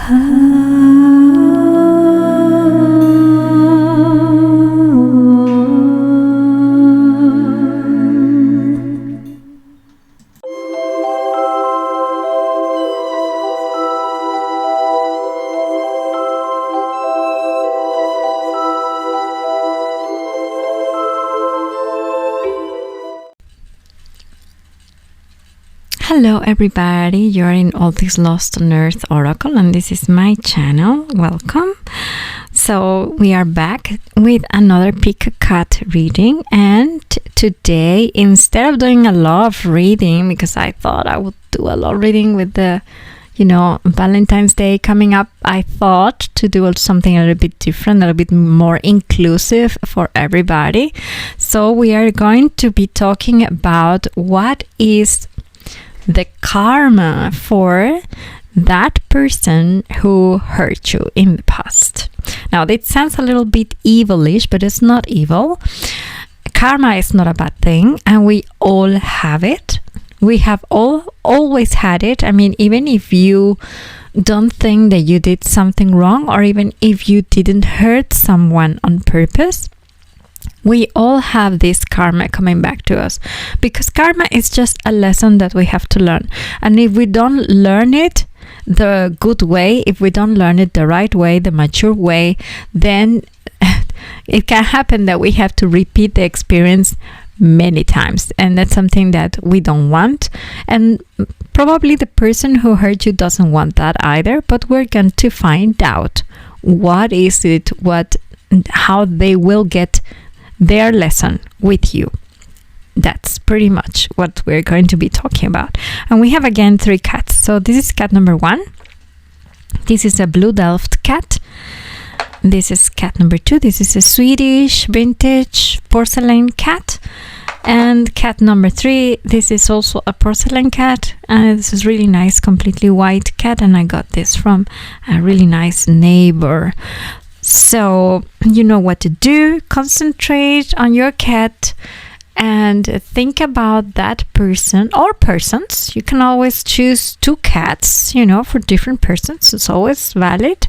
Hello everybody, you're in All Things Lost on Earth Oracle and this is my channel. Welcome. So we are back with another Pick a Cat reading, and today, instead of doing a lot of reading, because I thought I would do a lot of reading with the Valentine's Day coming up, I thought to do something a little bit different, a little bit more inclusive for everybody. So we are going to be talking about what is the karma for that person who hurt you in the past. Now, it sounds a little bit evilish, but it's not evil. Karma is not a bad thing, and we all have it. We have always had it. I mean, even if you don't think that you did something wrong, or even if you didn't hurt someone on purpose, we all have this karma coming back to us, because karma is just a lesson that we have to learn. And if we don't learn it the good way, if we don't learn it the right way, the mature way, then it can happen that we have to repeat the experience many times, and that's something that we don't want, and probably the person who hurt you doesn't want that either. But we're going to find out what is it, how they will get their lesson with you. That's pretty much what we're going to be talking about. And we have again 3 cats. So this is cat number 1. This is a blue Delft cat. This is cat number 2. This is a Swedish vintage porcelain cat. And cat number 3, this is also a porcelain cat, and this is really nice, completely white cat, and I got this from a really nice neighbor. So you know what to do. Concentrate on your cat and think about that person or persons. You can always choose 2 cats, for different persons. It's always valid.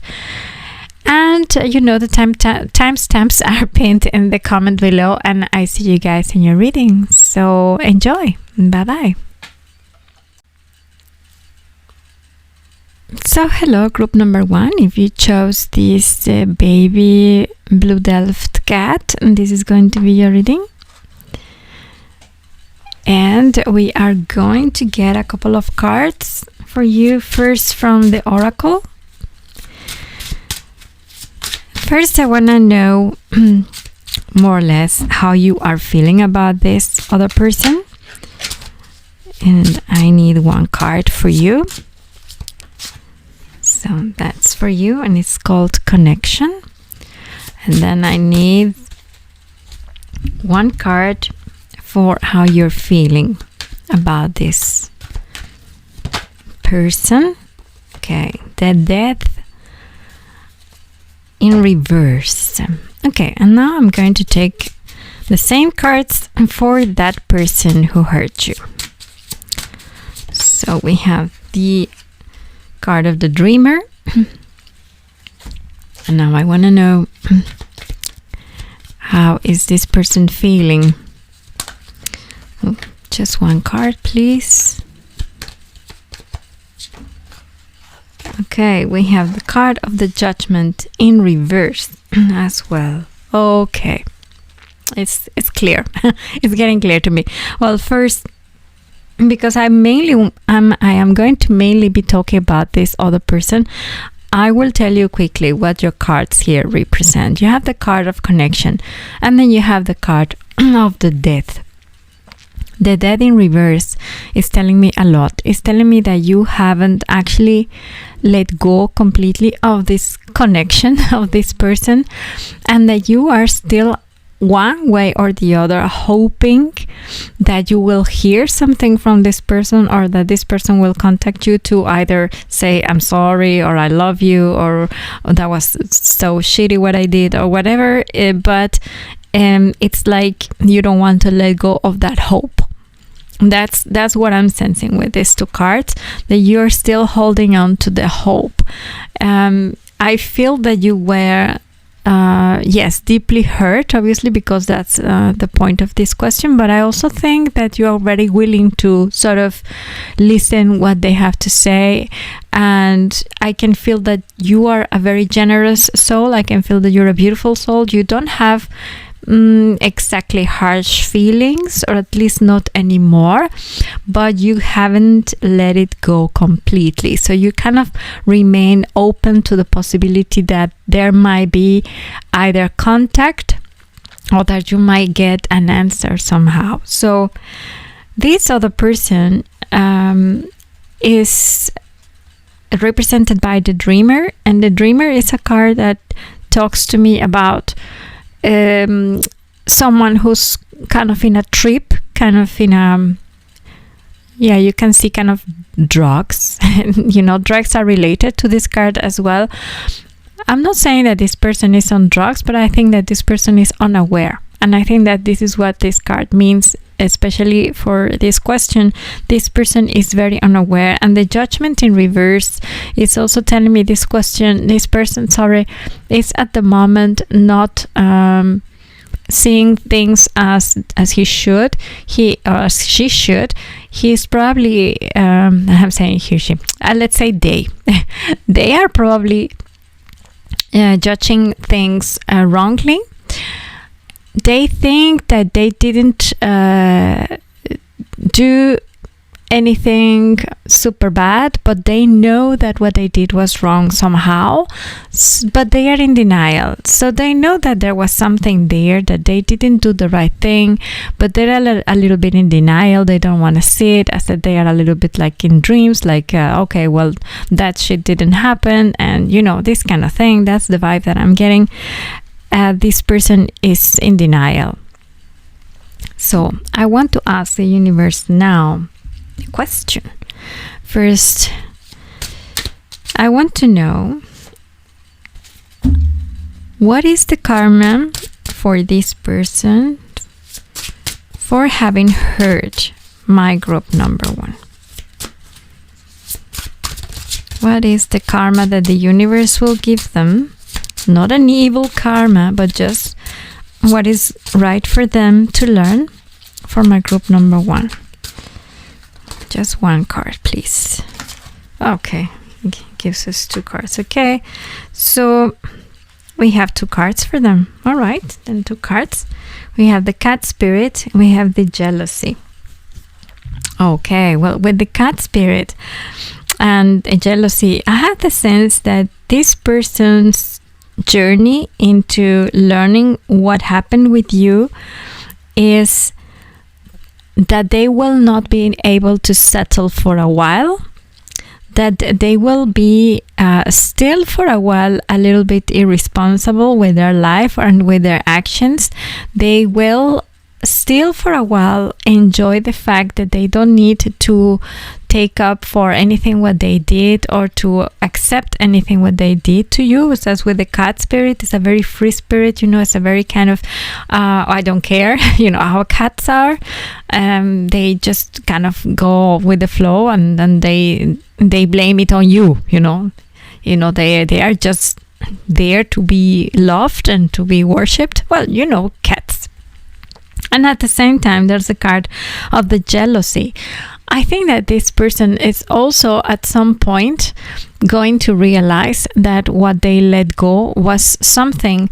And the timestamps are pinned in the comment below, and I see you guys in your reading. So enjoy. Bye-bye. So hello, group number 1. If you chose this baby blue Delft cat, and this is going to be your reading. And we are going to get a couple of cards for you, first from the oracle. First, I want to know more or less how you are feeling about this other person. And I need 1 card for you. So that's for you, and it's called Connection. And then I need 1 card for how you're feeling about this person. Okay, the Death in reverse. Okay, and now I'm going to take the same cards for that person who hurt you. So we have the card of the Dreamer. And now I want to know, how is this person feeling? Oh, just 1 card, please. Okay, we have the card of the Judgment in reverse as well. Okay, it's clear. It's getting clear to me. Well, first, because I am going to mainly be talking about this other person, I will tell you quickly what your cards here represent. You have the card of Connection, and then you have the card of the Death. The Death in reverse is telling me a lot. It's telling me that you haven't actually let go completely of this connection of this person, and that you are still one way or the other hoping that you will hear something from this person, or that this person will contact you to either say I'm sorry, or I love you, or that was so shitty what I did, or whatever. But it's like you don't want to let go of that hope. That's what I'm sensing with these two cards, that you're still holding on to the hope. I feel that you were yes, deeply hurt, obviously, because that's the point of this question, but I also think that you are very willing to sort of listen what they have to say, and I can feel that you are a very generous soul. I can feel that you're a beautiful soul. You don't have exactly harsh feelings, or at least not anymore, but you haven't let it go completely, so you kind of remain open to the possibility that there might be either contact or that you might get an answer somehow. So this other person is represented by the Dreamer, and the Dreamer is a card that talks to me about someone who's kind of in a trip, kind of in a, yeah, you can see kind of drugs. You know, drugs are related to this card as well. I'm not saying that this person is on drugs, but I think that this person is unaware. And I think that this is what this card means, especially for this question. This person is very unaware, and the Judgment in reverse is also telling me this person, is at the moment not seeing things as he should, he or she should. He's probably I'm saying he, she, let's say they they are probably judging things wrongly. They think that they didn't do anything super bad, but they know that what they did was wrong somehow, but they are in denial. So they know that there was something there, that they didn't do the right thing, but they're a little bit in denial. They don't want to see it. I said they are a little bit like in dreams, like okay, well, that shit didn't happen, and you know, this kind of thing. That's the vibe that I'm getting. This person is in denial. So I want to ask the universe now a question. First, I want to know, what is the karma for this person for having hurt my group number 1? What is the karma that the universe will give them? Not an evil karma, but just what is right for them to learn for my group number 1. Just one card, please. Okay, it gives us 2 cards. Okay, so we have 2 cards for them. All right, then 2 cards. We have the cat spirit, and we have the jealousy. Okay, well, with the cat spirit and the jealousy, I have the sense that this person's journey into learning what happened with you is that they will not be able to settle for a while, that they will be still for a while a little bit irresponsible with their life and with their actions. They will still for a while enjoy the fact that they don't need to take up for anything what they did, or to accept anything what they did to you. As with the cat spirit, it's a very free spirit, you know, it's a very kind of I don't care, you know how cats are. They just kind of go with the flow, and then they blame it on you, you know they are just there to be loved and to be worshipped. Well, you know, cats. And at the same time, there's a card of the jealousy. I think that this person is also at some point going to realize that what they let go was something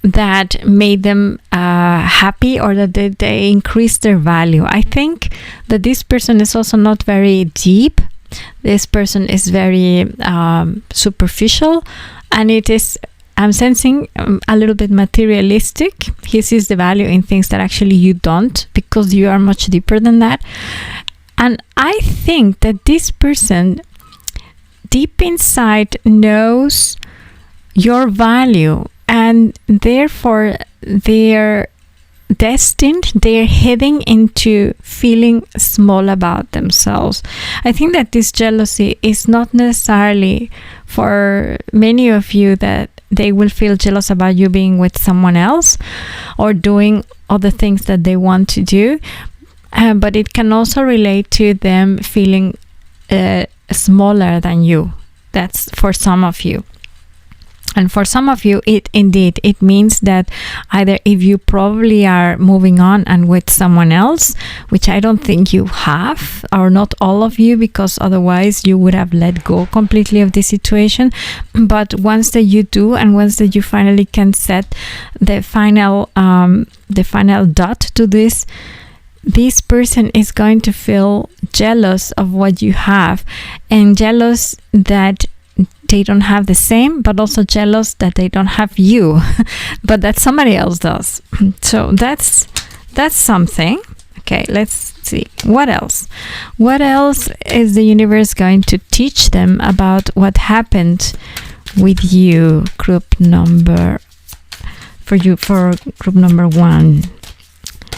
that made them happy, or that they increased their value. I think that this person is also not very deep. This person is very superficial, and it is, I'm sensing, a little bit materialistic. He sees the value in things that actually you don't, because you are much deeper than that. And I think that this person deep inside knows your value, and therefore they're destined, they're heading into feeling small about themselves. I think that this jealousy is not necessarily for many of you that they will feel jealous about you being with someone else or doing other things that they want to do. but it can also relate to them feeling smaller than you. That's for some of you. And for some of you, it means that either if you probably are moving on and with someone else, which I don't think you have, or not all of you, because otherwise you would have let go completely of the situation. But once that you do, and once that you finally can set the final dot to this person is going to feel jealous of what you have, and jealous that they don't have the same, but also jealous that they don't have you, but that somebody else does. So that's something. Okay, let's see. What else is the universe going to teach them about what happened with you, for group number 1,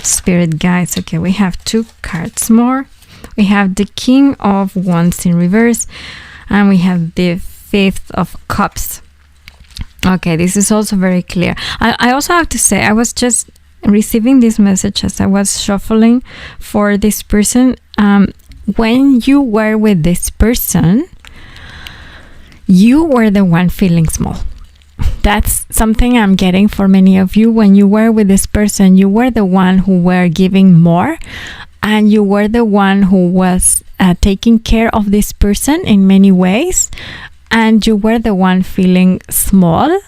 spirit guides? Okay, we have 2 cards more. We have the King of Wands in reverse, and we have the 5th of Cups. Okay, this is also very clear. I also have to say, I was just receiving this message as I was shuffling for this person. When you were with this person, you were the one feeling small. That's something I'm getting for many of you. When you were with this person, you were the one who were giving more, and you were the one who was taking care of this person in many ways, and you were the one feeling small,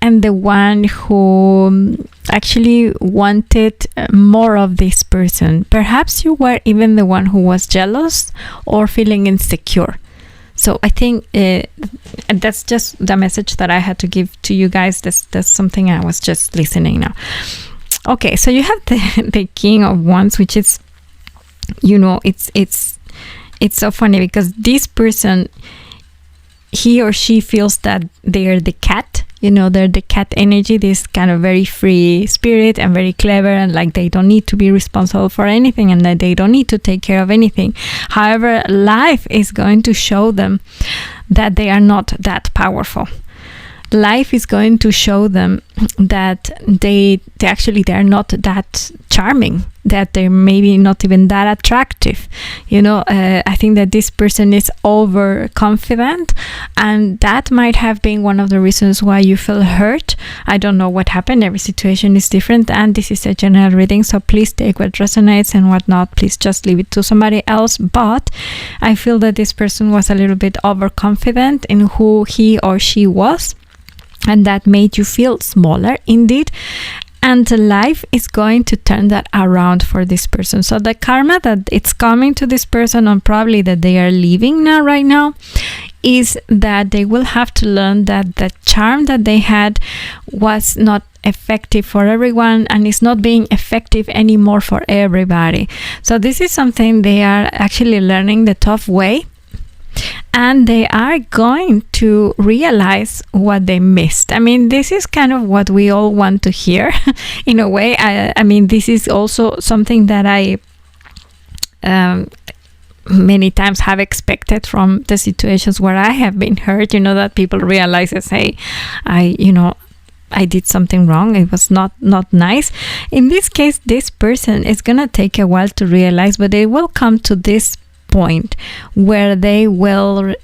and the one who actually wanted more of this person. Perhaps you were even the one who was jealous or feeling insecure. So I think that's just the message that I had to give to you guys. That's something I was just listening now. Okay, so you have the King of Wands, which is, it's so funny because this person, he or she feels that they're the cat. They're the cat energy, this kind of very free spirit and very clever, and like they don't need to be responsible for anything, and that they don't need to take care of anything. However, life is going to show them that they are not that powerful. Life is going to show them that they are not that charming, that they're maybe not even that attractive. I think that this person is overconfident, and that might have been one of the reasons why you feel hurt. I don't know what happened. Every situation is different, and this is a general reading, so please take what resonates, and what not, please just leave it to somebody else. But I feel that this person was a little bit overconfident in who he or she was, and that made you feel smaller indeed. And life is going to turn that around for this person. So the karma that it's coming to this person, and probably that they are leaving right now, is that they will have to learn that the charm that they had was not effective for everyone, and is not being effective anymore for everybody. So this is something they are actually learning the tough way. And they are going to realize what they missed. I mean, this is kind of what we all want to hear in a way. I mean, this is also something that I many times have expected from the situations where I have been hurt, that people realize, hey, I did something wrong. It was not nice. In this case, this person is going to take a while to realize, but they will come to this point where they will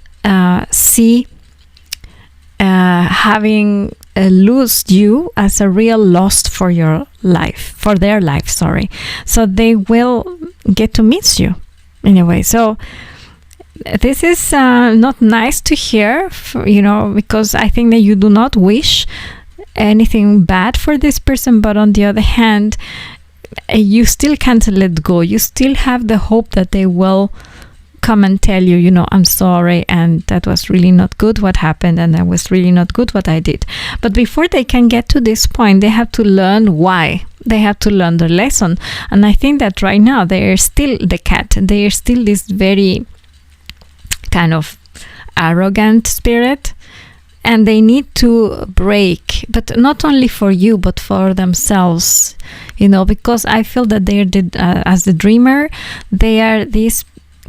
see having lost you as a real loss for their life. So they will get to miss you in a way. So this is not nice to hear, because I think that you do not wish anything bad for this person, but on the other hand, you still can't let go. You still have the hope that they will come and tell you, I'm sorry, and that was really not good what happened, and that was really not good what I did. But before they can get to this point, they have to learn why. They have to learn the lesson. And I think that right now they are still the cat. They are still this very kind of arrogant spirit, and they need to break, but not only for you, but for themselves, because I feel that they're as the dreamer, they are this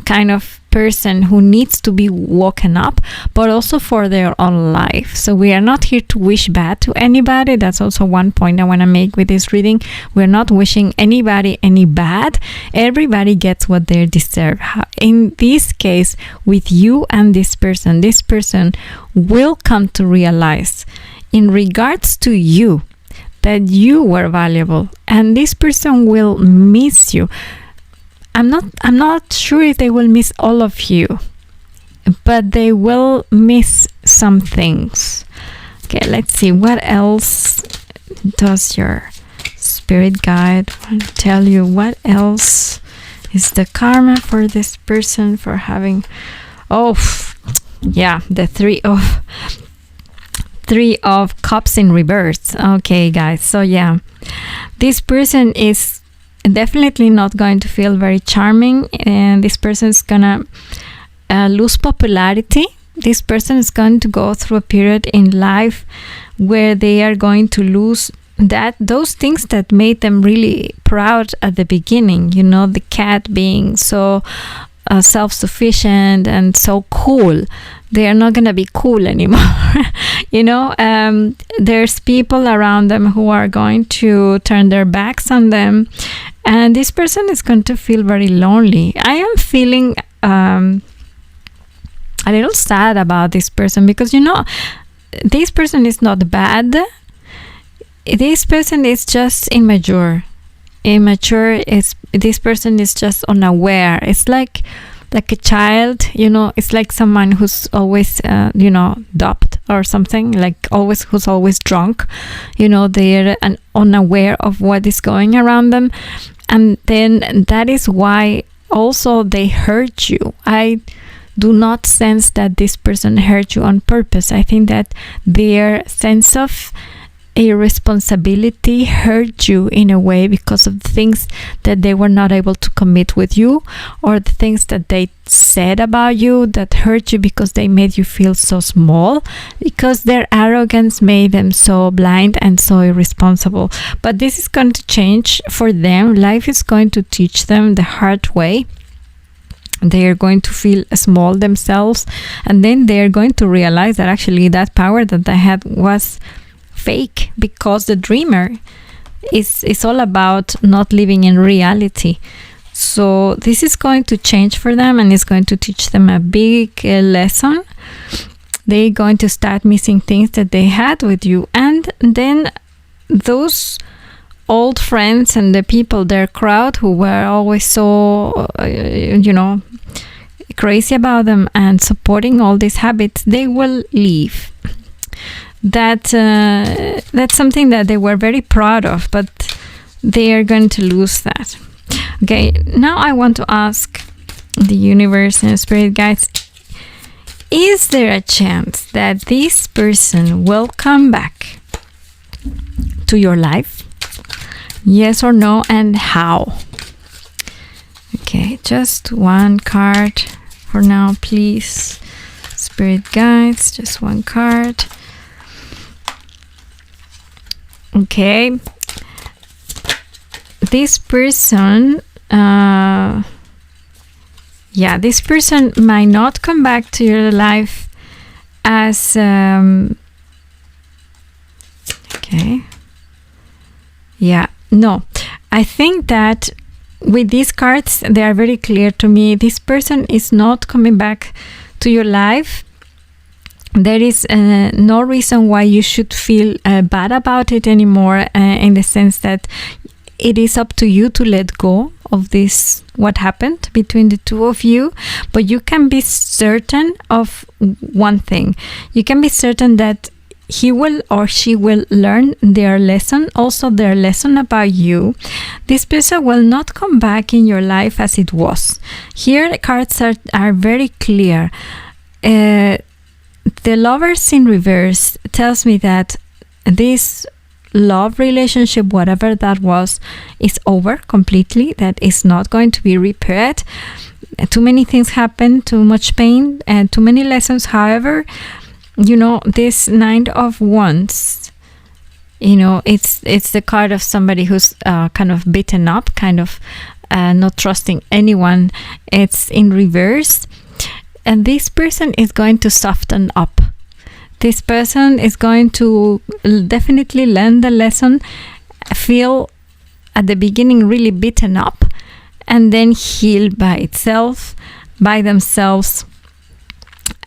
kind of person who needs to be woken up, but also for their own life. So we are not here to wish bad to anybody. That's also one point I want to make with this reading. We're not wishing anybody any bad. Everybody gets what they deserve. In this case, with you and this person will come to realize in regards to you that you were valuable, and this person will miss you. I'm not sure if they will miss all of you, but they will miss some things. Okay, let's see, what else does your spirit guide want to tell you? What else is the karma for this person for having the three of cups in reverse. Okay, guys, so yeah, this person is definitely not going to feel very charming, and this person is gonna lose popularity. This person is going to go through a period in life where they are going to lose those things that made them really proud at the beginning. You know, the cat being so self-sufficient and so cool. They are not going to be cool anymore. You know, there's people around them who are going to turn their backs on them, and this person is going to feel very lonely. I am feeling a little sad about this person, because, you know, this person is not bad. This person is just immature. This person is just unaware. It's like a child, you know. It's like someone who's always doped or something, who's always drunk. You know, they're unaware of what is going around them, and then that is why also they hurt you. I do not sense that this person hurt you on purpose. I think that their sense of irresponsibility hurt you in a way because of the things that they were not able to commit with you, or the things that they said about you that hurt you because they made you feel so small, because their arrogance made them so blind and so irresponsible. But this is going to change for them. Life is going to teach them the hard way. They are going to feel small themselves, and then they are going to realize that actually that power that they had was fake, because the dreamer is all about not living in reality. So this is going to change for them, and it's going to teach them a big lesson. They're going to start missing things that they had with you, and then those old friends and the people, their crowd, who were always so crazy about them and supporting all these habits, they will leave. That's something that they were very proud of, but they are going to lose that. Okay, now I want to ask the universe and spirit guides, is there a chance that this person will come back to your life? Yes or no, and how? Okay, just one card for now, please. Spirit guides, just one card. Okay, this person this person might not come back to your life as I think that with these cards, they are very clear to me. This person is not coming back to your life. There is no reason why you should feel bad about it anymore, in the sense that it is up to you to let go of this, what happened between the two of you. But you can be certain of one thing. You can be certain that he will or she will learn their lesson, also their lesson about you. This person will not come back in your life as it was. Here the cards are very clear. The Lovers in reverse tells me that this love relationship, whatever that was, is over completely. That is not going to be repaired. Too many things happen, too much pain, and too many lessons. However, this Nine of Wands, it's the card of somebody who's kind of beaten up, kind of not trusting anyone. It's in reverse. and this person is going to soften up. This person is going to definitely learn the lesson, feel at the beginning really beaten up, and then heal by themselves,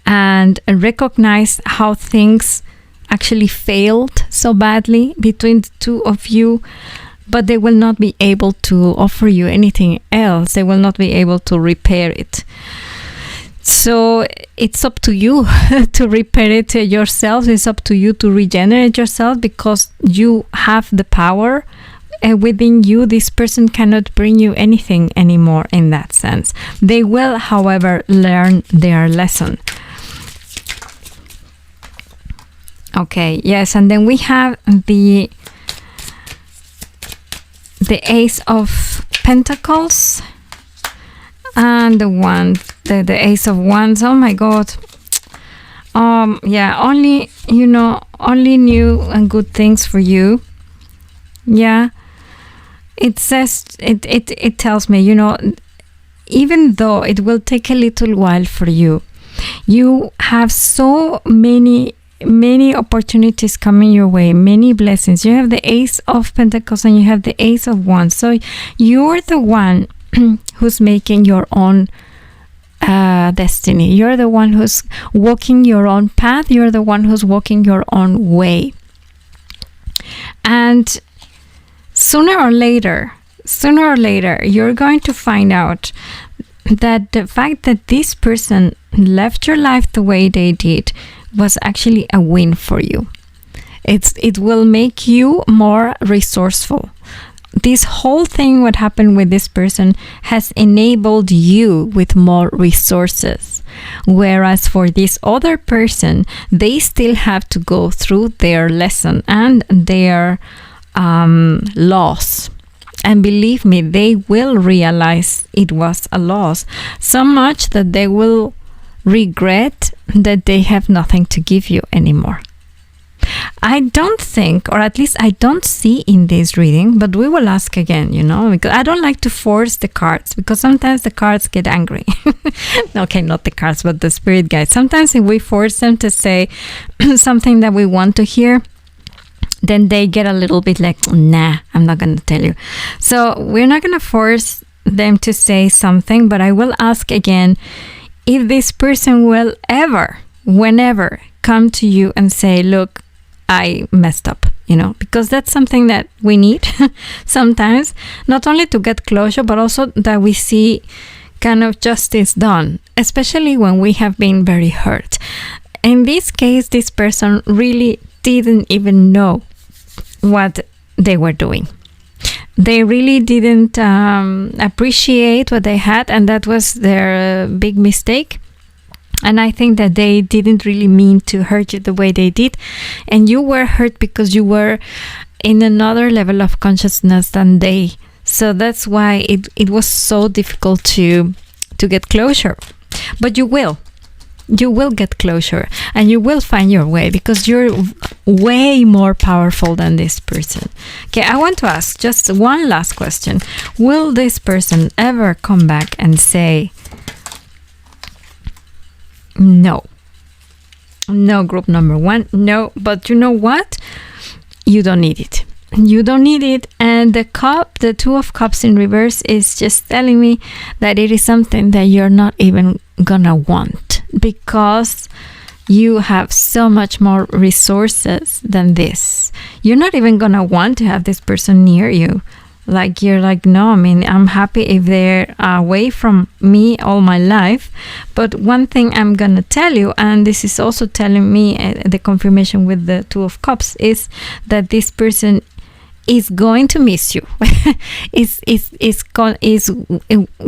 and recognize how things actually failed so badly between the two of you, but they will not be able to offer you anything else. They will not be able to repair it. So it's up to you to repair it yourself. It's up to you to regenerate yourself, because you have the power within you. This person cannot bring you anything anymore in that sense. They will, however, learn their lesson. Okay, yes, and then we have the Ace of Pentacles and the Ace of Wands. Oh my God. Yeah, only new and good things for you. Yeah. It says, it tells me, even though it will take a little while for you, you have so many opportunities coming your way, many blessings. You have the Ace of Pentacles and you have the Ace of Wands. So you're the one who's making your own destiny. You're the one who's walking your own path. You're the one who's walking your own way. And sooner or later, you're going to find out that the fact that this person left your life the way they did was actually a win for you. It will make you more resourceful. This whole thing, what happened with this person, has enabled you with more resources. Whereas for this other person, they still have to go through their lesson and their loss. And believe me, they will realize it was a loss. So much that they will regret that they have nothing to give you anymore. I don't think, or at least I don't see in this reading, but we will ask again, because I don't like to force the cards, because sometimes the cards get angry. Okay, not the cards, but the spirit guides. Sometimes if we force them to say something that we want to hear, then they get a little bit like, nah, I'm not going to tell you. So we're not going to force them to say something, but I will ask again if this person will ever, whenever, come to you and say, look, I messed up, because that's something that we need sometimes, not only to get closure, but also that we see kind of justice done, especially when we have been very hurt. In this case, this person really didn't even know what they were doing. They really didn't appreciate what they had, and that was their big mistake. And I think that they didn't really mean to hurt you the way they did. And you were hurt because you were in another level of consciousness than they. So that's why it was so difficult to get closure. But you will. You will get closure and you will find your way, because you're way more powerful than this person. Okay, I want to ask just one last question. Will this person ever come back and say, no? No, group number one, no. But you know what? You don't need it. You don't need it. And the Two of Cups in reverse is just telling me that it is something that you're not even gonna want, because you have so much more resources than this. You're not even gonna want to have this person near you. Like, you're like, no, I'm happy if they're away from me all my life. But one thing I'm gonna tell you, and this is also telling me the confirmation with the Two of Cups, is that this person is going to miss you. is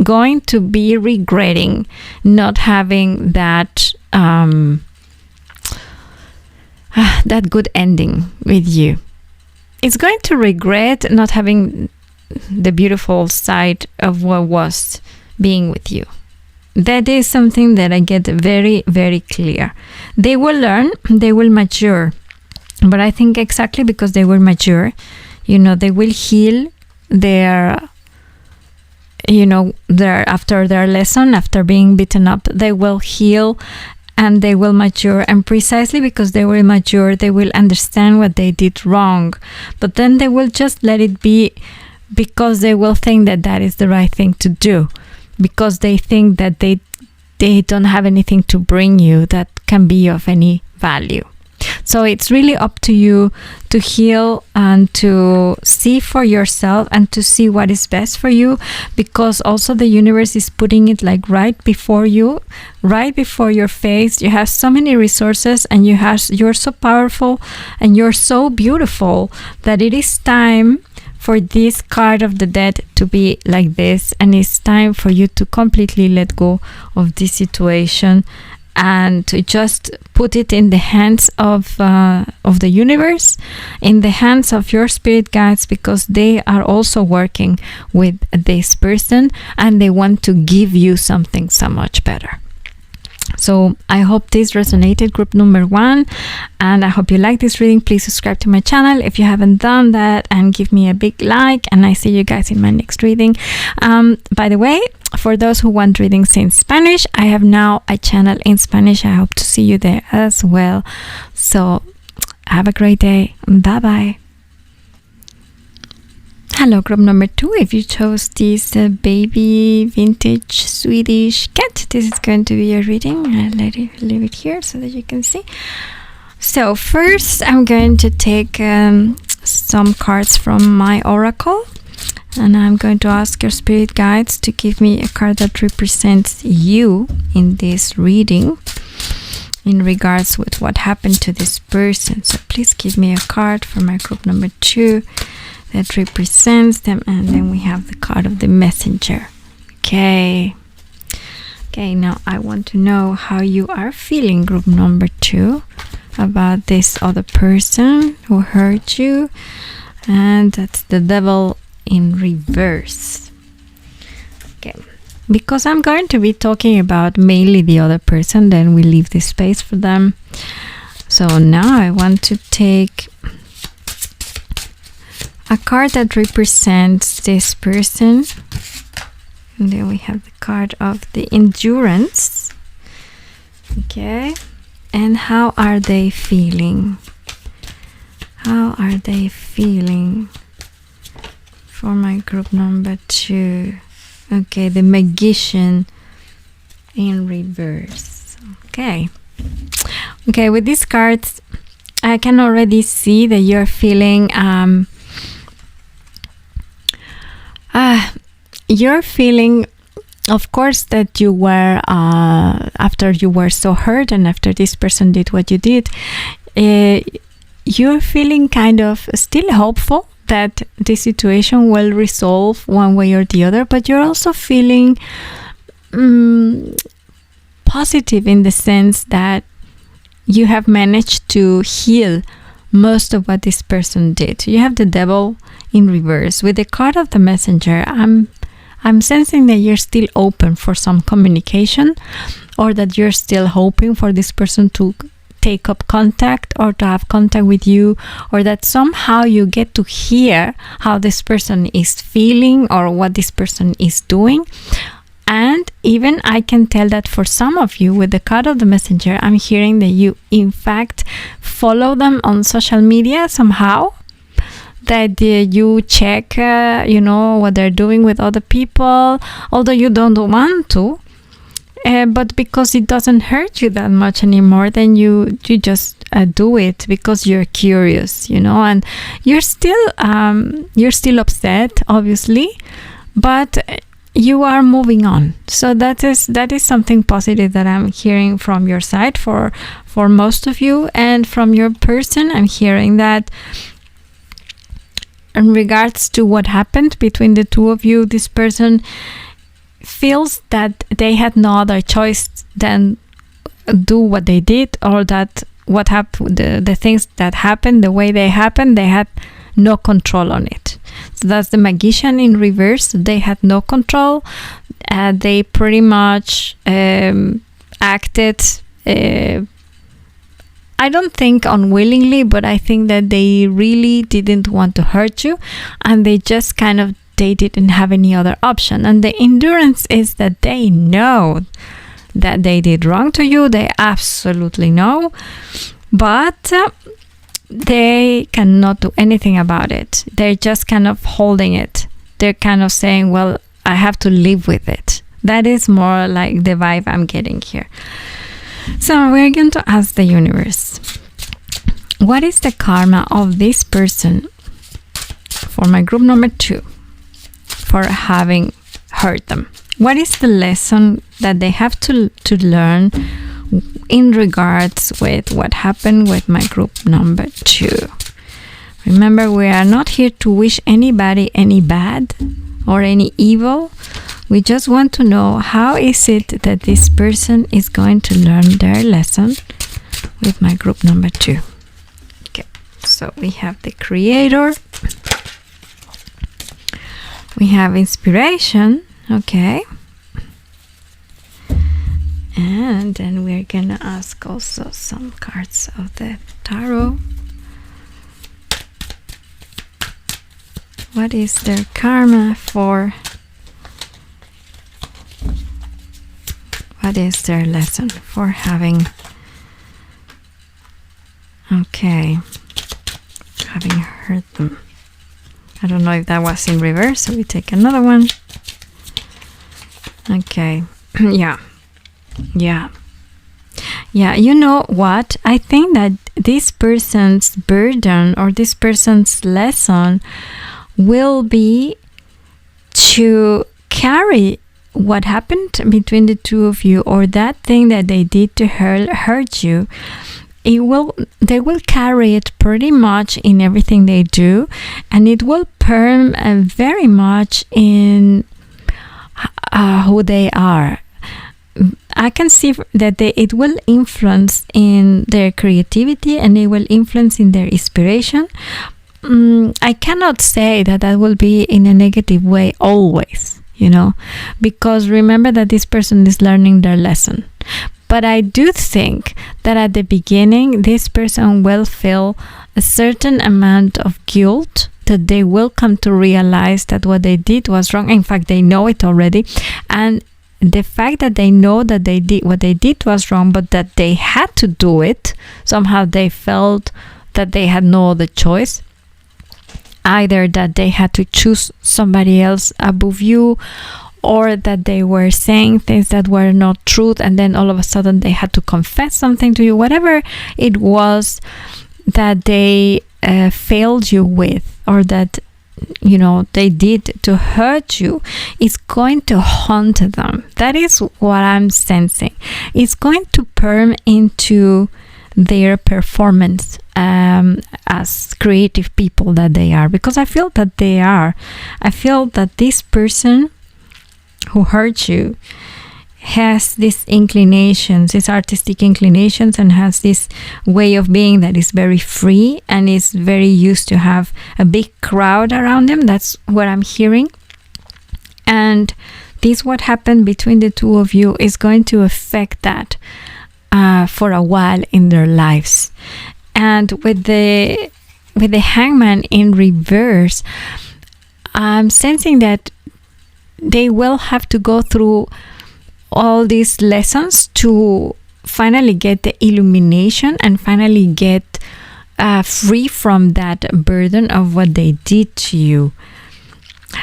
going to be regretting not having that that good ending with you. It's going to regret not having the beautiful side of what was being with you. That is something that I get very, very clear. They will learn, they will mature. But I think exactly because they will mature, they will heal their after their lesson, after being beaten up, they will heal and they will mature, and precisely because they will mature, they will understand what they did wrong, but then they will just let it be, because they will think that that is the right thing to do, because they think that they don't have anything to bring you that can be of any value. So it's really up to you to heal and to see for yourself and to see what is best for you, because also the universe is putting it like right before you, right before your face. You have so many resources, and you're so powerful and you're so beautiful that it is time for this card of the dead to be like this, and it's time for you to completely let go of this situation and to just put it in the hands of the universe, in the hands of your spirit guides, because they are also working with this person and they want to give you something so much better. So I hope this resonated, group number 1, and I hope you like this reading. Please subscribe to my channel if you haven't done that, and give me a big like, and I see you guys in my next reading. By the way, for those who want readings in Spanish, I have now a channel in Spanish. I hope to see you there as well. So have a great day. Bye bye. Hello, group number 2. If you chose this baby vintage Swedish cat, this is going to be your reading. I'll leave it here so that you can see. So first, I'm going to take some cards from my oracle, and I'm going to ask your spirit guides to give me a card that represents you in this reading in regards with what happened to this person. So please give me a card for my group number 2 that represents them, and then we have the card of the messenger. Okay, now I want to know how you are feeling, group number 2, about this other person who hurt you, and that's the devil in reverse. Okay, because I'm going to be talking about mainly the other person, then we leave this space for them. So now I want to take a card that represents this person, and then we have the card of the endurance. Okay, and how are they feeling? How are they feeling for my group number 2? Okay, the magician in reverse. Okay, with these cards, I can already see that you're feeling of course, that you were after you were so hurt, and after this person did what you did, you're feeling kind of still hopeful that the situation will resolve one way or the other, but you're also feeling positive in the sense that you have managed to heal most of what this person did. You have the devil in reverse. With the card of the messenger, I'm sensing that you're still open for some communication, or that you're still hoping for this person to take up contact or to have contact with you, or that somehow you get to hear how this person is feeling or what this person is doing. And even I can tell that for some of you, with the card of the messenger, I'm hearing that you in fact follow them on social media somehow, that you check what they're doing with other people, although you don't want to, but because it doesn't hurt you that much anymore, then you just do it because you're curious, and you're still upset, obviously, but you are moving on. So that is something positive that I'm hearing from your side for most of you. And from your person, I'm hearing that in regards to what happened between the two of you, this person feels that they had no other choice than do what they did, or that what happened, the things that happened, the way they happened, they had no control on it. So that's the magician in reverse. They had no control. They pretty much acted, I don't think unwillingly, but I think that they really didn't want to hurt you, and they just kind of they didn't have any other option. And the endurance is that they know that they did wrong to you. They absolutely know, but they cannot do anything about it. They're just kind of holding it. They're kind of saying, well, I have to live with it. That is more like the vibe I'm getting here. So we're going to ask the universe, what is the karma of this person for my group number 2 for having hurt them? What is the lesson that they have to learn in regards with what happened with my group number 2? Remember, we are not here to wish anybody any bad or any evil. We just want to know how is it that this person is going to learn their lesson with my group number 2. Okay, so we have the creator. We have inspiration. Okay. And then we're gonna ask also some cards of the tarot. What is their karma for? What is their lesson for having hurt them? I don't know if that was in reverse, so we take another one. Okay. Yeah, you know what? I think that this person's burden or this person's lesson will be to carry what happened between the two of you, or that thing that they did to hurt you. They will carry it pretty much in everything they do, and it will perm very much in who they are. I can see that it will influence in their creativity, and it will influence in their inspiration. I cannot say that will be in a negative way always, because remember that this person is learning their lesson. But I do think that at the beginning, this person will feel a certain amount of guilt, that they will come to realize that what they did was wrong. In fact, they know it already. And the fact that they know that what they did was wrong, but that they had to do it, somehow they felt that they had no other choice. Either that they had to choose somebody else above you, or that they were saying things that were not truth, and then all of a sudden they had to confess something to you. Whatever it was that they failed you with, or that they did to hurt you, is going to haunt them. That is what I'm sensing. It's going to perm into their performance as creative people that they are, because I feel that they are. I feel that this person who hurt you has these inclinations, these artistic inclinations, and has this way of being that is very free and is very used to have a big crowd around them. That's what I'm hearing. And this, what happened between the two of you, is going to affect that for a while in their lives. And with the hangman in reverse, I'm sensing that they will have to go through all these lessons to finally get the illumination and finally get free from that burden of what they did to you.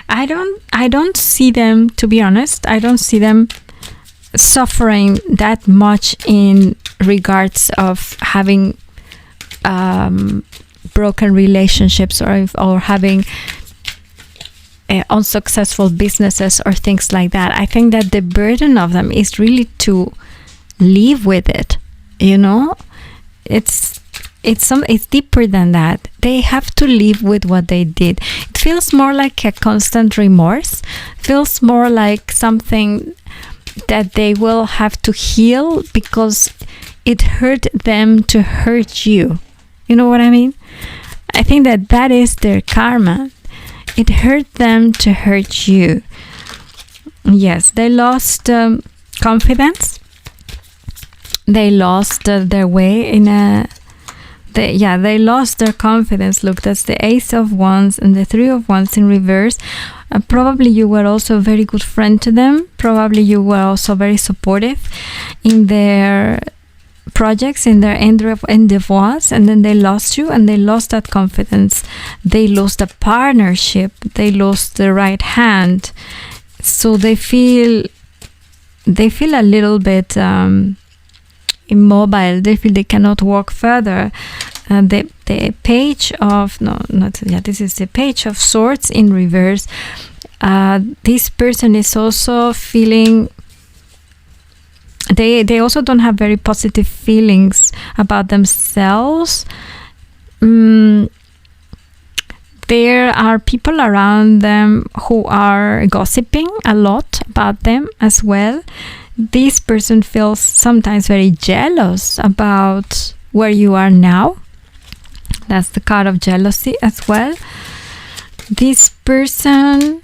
I don't see them, to be honest, I don't see them suffering that much in regards of having broken relationships, or having unsuccessful businesses or things like that. I think that the burden of them is really to live with it. It's deeper than that. They have to live with what they did. It feels more like a constant remorse. It feels more like something that they will have to heal because it hurt them to hurt you. You know what I mean? I think that is their karma. It hurt them to hurt you. Yes, they lost confidence. They lost their way in a they lost their confidence. Look, that's the Ace of Wands and the Three of Wands in reverse. Probably you were also a very good friend to them. Probably you were also very supportive in their projects, in their endeavors, and then they lost you, and they lost that confidence. They lost the partnership. They lost the right hand. So they feel a little bit immobile. They feel they cannot walk further. The Page of this is the Page of Swords in reverse. This person is also feeling. They also don't have very positive feelings about themselves. There are people around them who are gossiping a lot about them as well. This person feels sometimes very jealous about where you are now. That's the card of jealousy as well. This person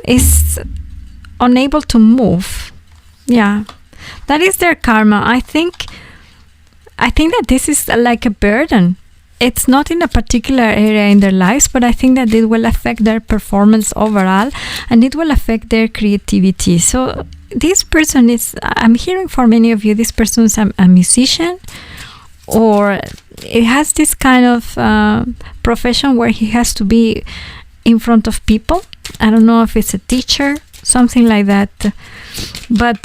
is unable to move. Yeah, that is their karma. I think that this is like a burden. It's not in a particular area in their lives, but I think that it will affect their performance overall, and it will affect their creativity. So this person is, I'm hearing for many of you, this person is a musician, or it has this kind of profession where he has to be in front of people. I don't know if it's a teacher, something like that. But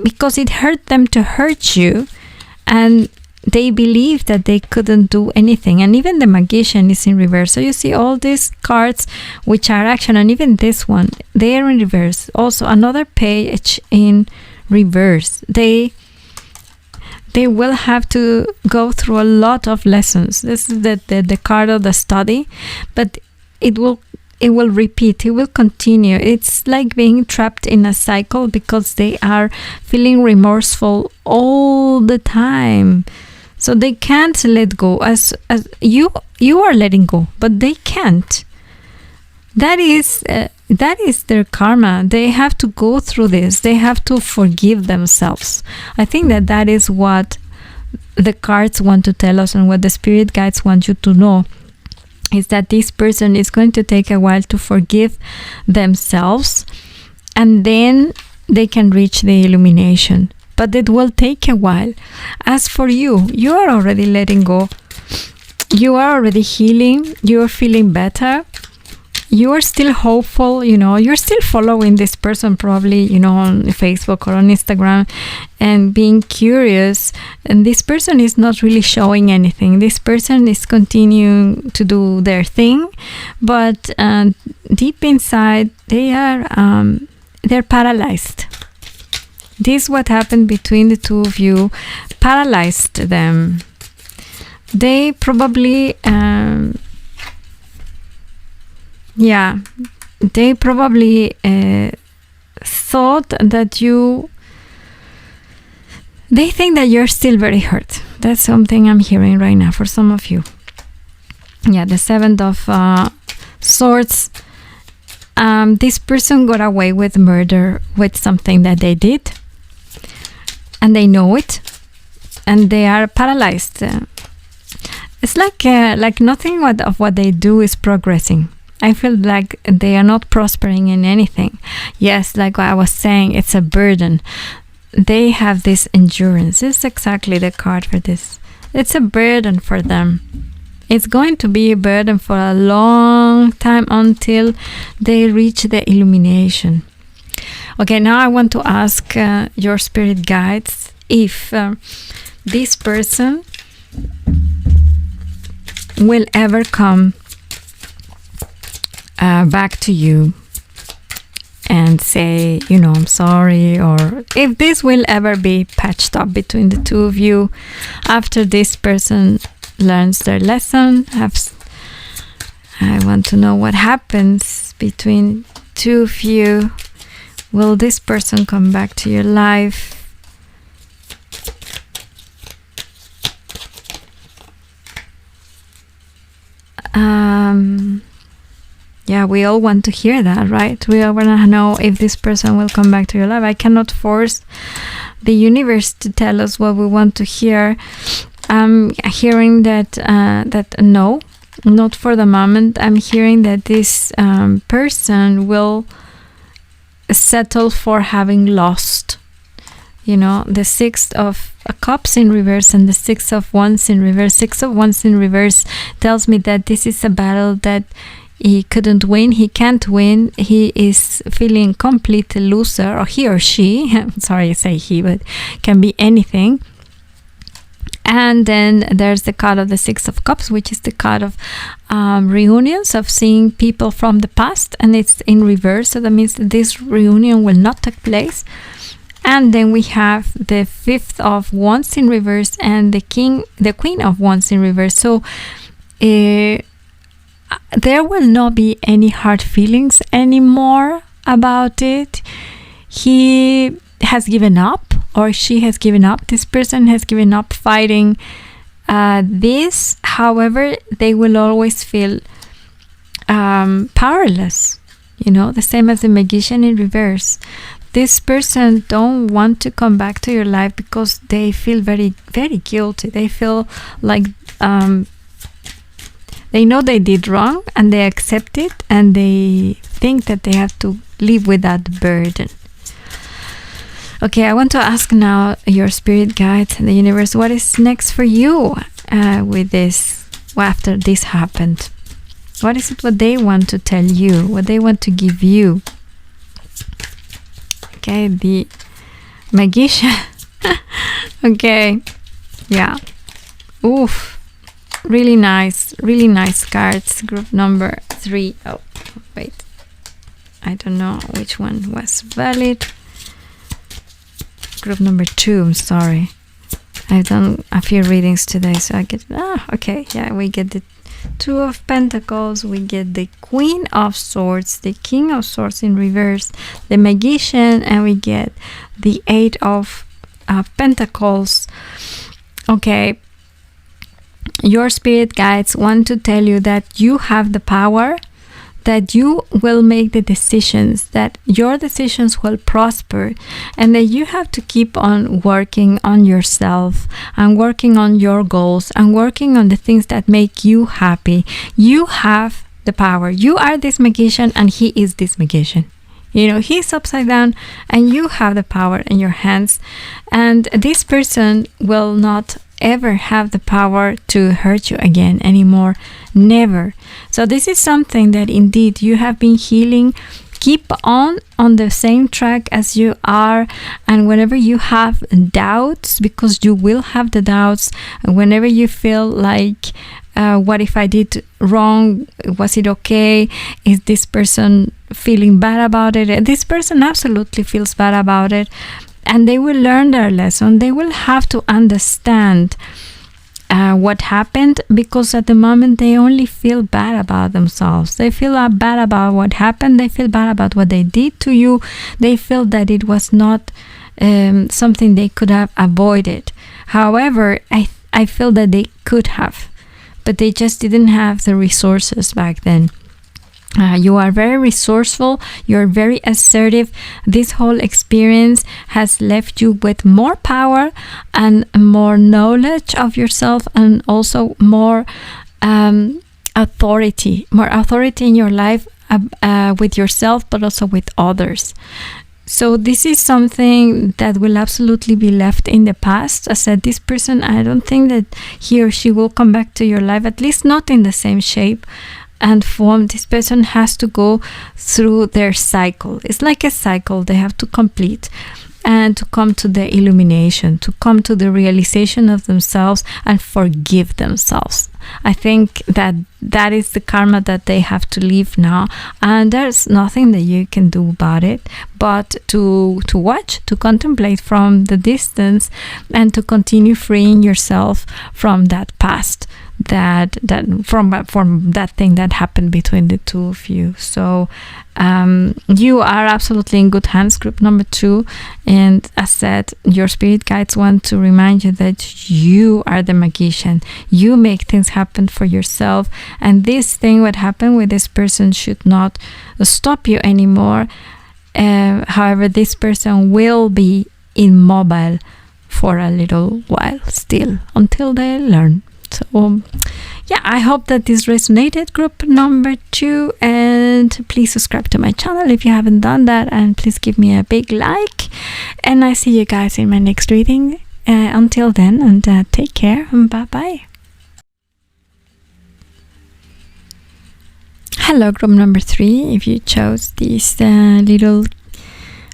because it hurt them to hurt you, and they believe that they couldn't do anything. And even the Magician is in reverse. So you see all these cards which are action, and even this one, they are in reverse. Also another Page in reverse. They will have to go through a lot of lessons. This is the card of the study, but it will repeat, it will continue. It's like being trapped in a cycle because they are feeling remorseful all the time. So they can't let go. As you are letting go, but they can't. That is their karma. They have to go through this. They have to forgive themselves. I think that is what the cards want to tell us, and what the spirit guides want you to know, is that this person is going to take a while to forgive themselves, and then they can reach the illumination. But it will take a while. As for you, you are already letting go. You are already healing. You are feeling better. You are still hopeful, you're still following this person probably, on Facebook or on Instagram, and being curious. And this person is not really showing anything. This person is continuing to do their thing, but deep inside they're paralyzed. This is what happened between the two of you, paralyzed them. They probably they probably thought that they think that you're still very hurt. That's something I'm hearing right now for some of you. The Seven of Swords. This person got away with murder, with something that they did, and they know it, and they are paralyzed. It's like nothing of what they do is progressing. I feel like they are not prospering in anything. Yes, like I was saying, it's a burden. They have this endurance. This is exactly the card for this. It's a burden for them. It's going to be a burden for a long time until they reach the illumination. Okay, now I want to ask your spirit guides if this person will ever come back to you and say, I'm sorry, or if this will ever be patched up between the two of you after this person learns their lesson. I want to know what happens between two of you. Will this person come back to your life? We all want to hear that, right? We all want to know if this person will come back to your life. I cannot force the universe to tell us what we want to hear. I'm hearing that no, not for the moment. I'm hearing that this person will settle for having lost. You know, the Six of Cups in reverse and the Six of Wands in reverse. Six of Wands in reverse tells me that this is a battle that he couldn't win, he can't win, he is feeling complete loser, or he or she, I'm sorry I say he, but can be anything. And then there's the card of the Six of Cups, which is the card of reunions, of seeing people from the past, and it's in reverse, so that means that this reunion will not take place. And then we have the Fifth of Wands in reverse and the Queen of Wands in reverse. So there will not be any hard feelings anymore about it. He has given up, or she has given up. This person has given up fighting this. However, they will always feel powerless. You know, the same as the Magician in reverse. This person don't want to come back to your life because they feel very, very guilty. They feel like they know they did wrong, and they accept it, and they think that they have to live with that burden. Okay, I want to ask now your spirit guides and the universe, what is next for you with this, after this happened? What is it what they want to tell you, what they want to give you? Okay, the Magician. Okay, yeah. Oof. Really nice cards. Group number 3. Oh, wait. I don't know which one was valid. Group number 2, I'm sorry. I've done a few readings today, so I get... okay, yeah, we get the Two of Pentacles, we get the Queen of Swords, the King of Swords in reverse, the Magician, and we get the Eight of Pentacles. Okay. Your spirit guides want to tell you that you have the power, that you will make the decisions, that your decisions will prosper, and that you have to keep on working on yourself and working on your goals and working on the things that make you happy. You have the power. You are this Magician and he is this Magician. You know, he's upside down and you have the power in your hands, and this person will not ever have the power to hurt you again anymore. Never. So this is something that indeed you have been healing. Keep on the same track as you are, and whenever you have doubts, because you will have the doubts, and whenever you feel like what if I did wrong, was it okay, is this person feeling bad about it? This person absolutely feels bad about it, and they will learn their lesson. They will have to understand what happened, because at the moment they only feel bad about themselves. They feel bad about what happened. They feel bad about what they did to you. They feel that it was not something they could have avoided. However, I feel that they could have, but they just didn't have the resources back then. You are very resourceful, you're very assertive. This whole experience has left you with more power and more knowledge of yourself, and also more authority in your life, with yourself, but also with others. So this is something that will absolutely be left in the past. As I said, this person, I don't think that he or she will come back to your life, at least not in the same shape and form. This person has to go through their cycle. It's like a cycle they have to complete, and to come to the illumination, to come to the realization of themselves and forgive themselves. I think that is the karma that they have to live now, and there's nothing that you can do about it but to watch, to contemplate from the distance, and to continue freeing yourself from that past, that from that thing that happened between the two of you. So you are absolutely in good hands, group number 2. And as said, your spirit guides want to remind you that you are the Magician. You make things happen for yourself, and this thing, what happened with this person, should not stop you anymore. However, this person will be immobile for a little while still until they learn. So yeah, I hope that this resonated, group number 2, and please subscribe to my channel if you haven't done that, and please give me a big like, and I see you guys in my next reading. Until then, and take care, and bye bye. Hello, group number 3. If you chose this little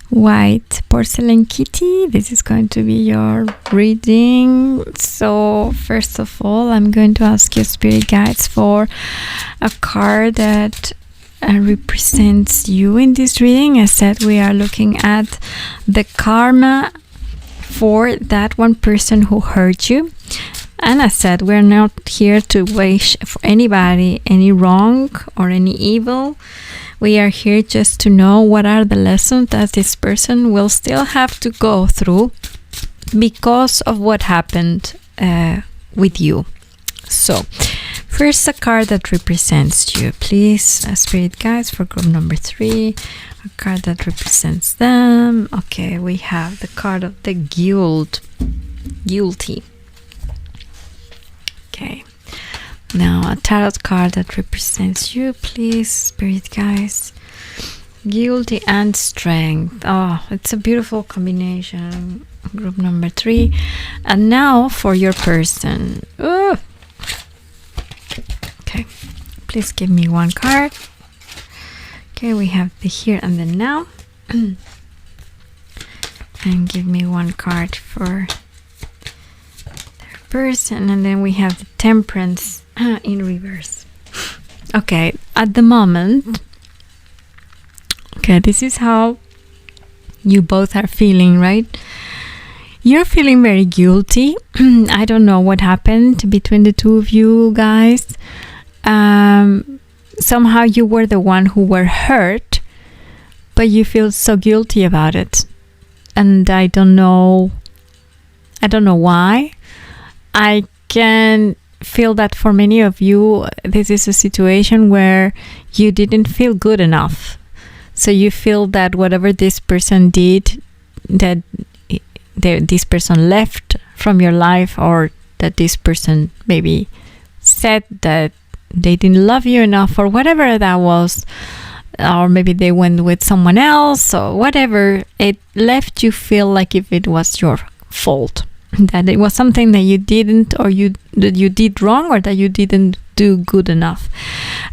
white porcelain kitty, this is going to be your reading. So first of all, I'm going to ask you, spirit guides, for a card that represents you in this reading. I said we are looking at the karma for that one person who hurt you, and I said we're not here to wish for anybody any wrong or any evil. We are here just to know what are the lessons that this person will still have to go through because of what happened with you. So first, a card that represents you, please, spirit guides, for group number 3. A card that represents them. Okay, we have the card of the guilty. Okay, now a tarot card that represents you, please, spirit guides. Guilty and strength. Oh, it's a beautiful combination, group number 3. And now for your person. Ooh. Okay, please give me one card. Okay, we have the here and the now. And give me one card for their person. And then we have the temperance in reverse. Okay, at the moment, okay, this is how you both are feeling, right? You're feeling very guilty. I don't know what happened between the two of you guys. Somehow you were the one who were hurt, but you feel so guilty about it, and I don't know why. I can feel that for many of you, this is a situation where you didn't feel good enough, so you feel that whatever this person did, that this person left from your life, or that this person maybe said that they didn't love you enough, or whatever that was, or maybe they went with someone else, or whatever, it left you feel like if it was your fault, that it was something that you didn't, or that you did wrong, or that you didn't do good enough.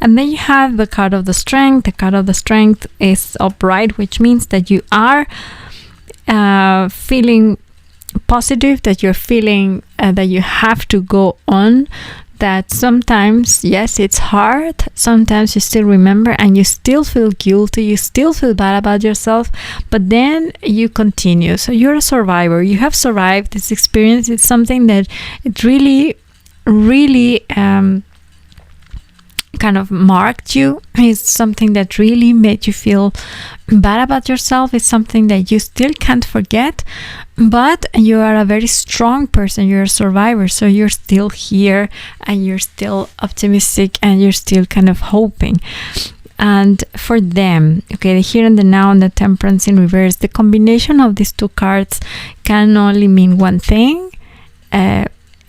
And then you have the card of the strength. The card of the strength is upright, which means that you are feeling positive, that you're feeling that you have to go on, that sometimes, yes, it's hard, sometimes you still remember and you still feel guilty, you still feel bad about yourself, but then you continue. So you're a survivor. You have survived this experience. It's something that it really kind of marked you. It's something that really made you feel bad about yourself. It's something that you still can't forget, but you are a very strong person. You're a survivor, so you're still here and you're still optimistic and you're still kind of hoping. And for them, okay, the here and the now and the temperance in reverse, the combination of these two cards can only mean one thing,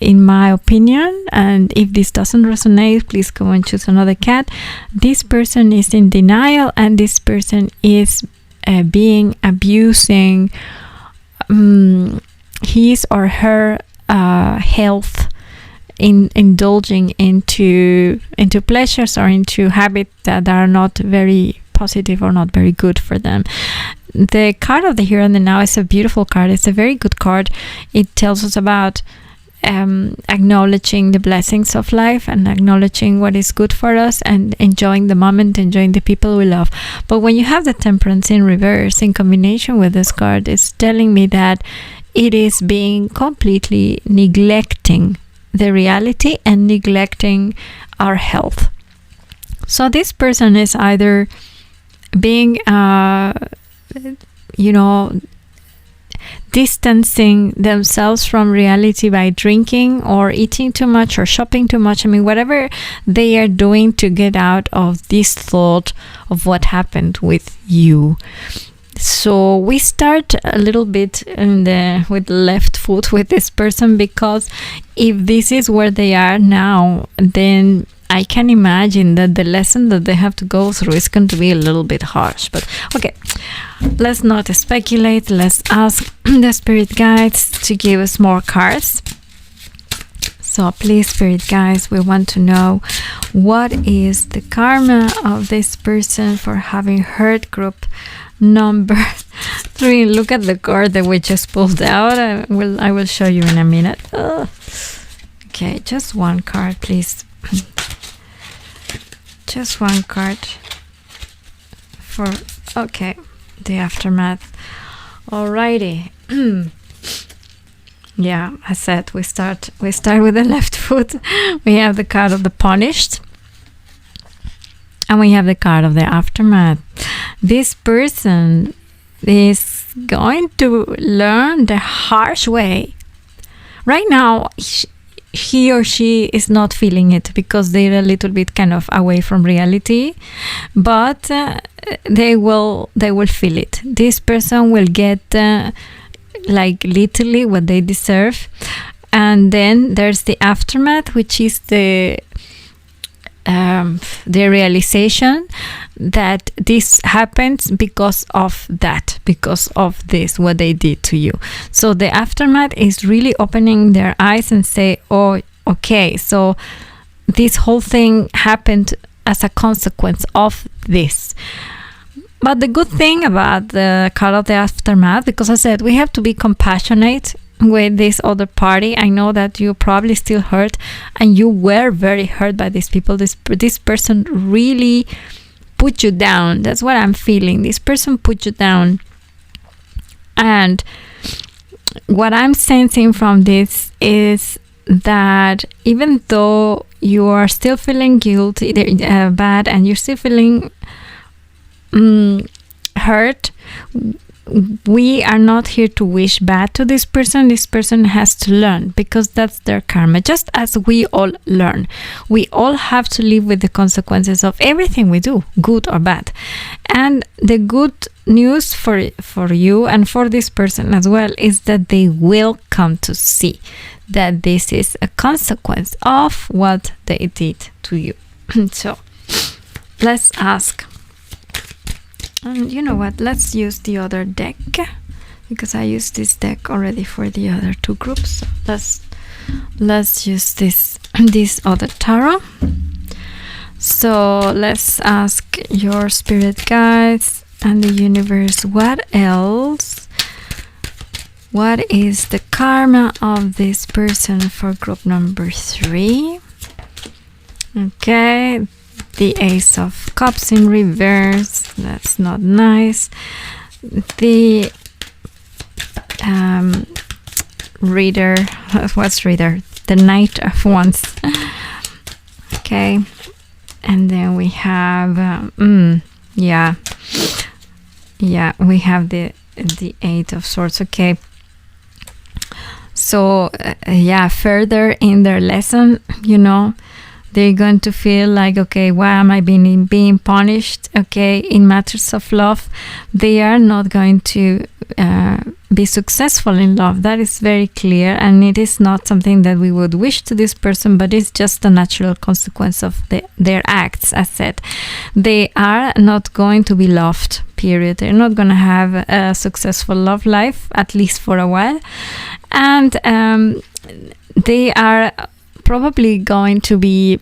in my opinion. And if this doesn't resonate, please go and choose another cat. This person is in denial, and this person is abusing his or her health, indulging into pleasures or into habits that are not very positive or not very good for them. The card of the here and the now is a beautiful card. It's a very good card. It tells us about acknowledging the blessings of life and acknowledging what is good for us and enjoying the moment, enjoying the people we love. But when you have the temperance in reverse in combination with this card, it's telling me that it is being completely neglecting the reality and neglecting our health. So this person is either being distancing themselves from reality by drinking or eating too much or shopping too much. I mean, whatever they are doing to get out of this thought of what happened with you. So we start a little bit with the left foot with this person, because if this is where they are now, then I can imagine that the lesson that they have to go through is going to be a little bit harsh. But okay, let's not speculate. Let's ask the spirit guides to give us more cards. So please, spirit guides, we want to know, what is the karma of this person for having hurt group number 3? Look at the card that we just pulled out. I will show you in a minute. Okay, just one card, please. Just one card for, okay, the aftermath. Alrighty. Yeah, I said we start with the left foot. We have the card of the punished, and we have the card of the aftermath. This person is going to learn the harsh way. Right now, he or she is not feeling it, because they're a little bit kind of away from reality, but they will feel it. This person will get like literally what they deserve. And then there's the aftermath, which is the realization that this happens because of that, because of this, what they did to you. So the aftermath is really opening their eyes and say, oh, okay, so this whole thing happened as a consequence of this. But the good thing about the card of the aftermath, because I said we have to be compassionate with this other party. I know that you probably still hurt, and you were very hurt by these people. This person really put you down. That's what I'm feeling. This person put you down. And what I'm sensing from this is that even though you are still feeling guilty, bad, and you're still feeling hurt, we are not here to wish bad to this person. This person has to learn, because that's their karma, just as we all learn. We all have to live with the consequences of everything we do, good or bad. And the good news for you and for this person as well is that they will come to see that this is a consequence of what they did to you. So let's ask. And you know what, let's use the other deck, because I used this deck already for the other two groups. Let's use this other tarot. So let's ask your spirit guides and the universe, what else? What is the karma of this person for group number 3? Okay, the Ace of Cups in reverse. That's not nice. The reader. What's reader? The Knight of Wands. Okay, and then we have we have the Eight of Swords. Okay. So further in their lesson, they're going to feel like, okay, why am I being punished? Okay, in matters of love, they are not going to be successful in love. That is very clear, and it is not something that we would wish to this person, but it's just a natural consequence of their acts. As said, they are not going to be loved, period. They're not going to have a successful love life, at least for a while, and they are probably going to be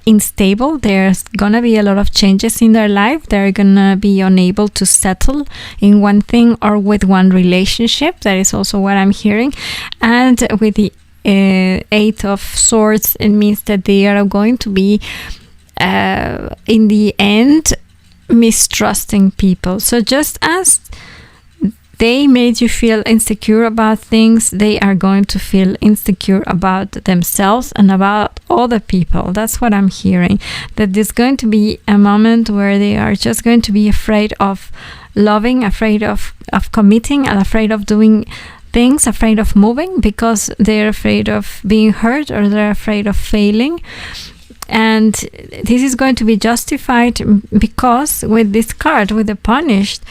unstable. There's gonna be a lot of changes in their life. They're gonna be unable to settle in one thing or with one relationship. That is also what I'm hearing. And with the Eight of Swords, it means that they are going to be in the end mistrusting people. So just as they made you feel insecure about things, they are going to feel insecure about themselves and about other people. That's what I'm hearing. That there's going to be a moment where they are just going to be afraid of loving, afraid of committing, and afraid of doing things, afraid of moving, because they're afraid of being hurt or they're afraid of failing. And this is going to be justified because with this card, with the Punished,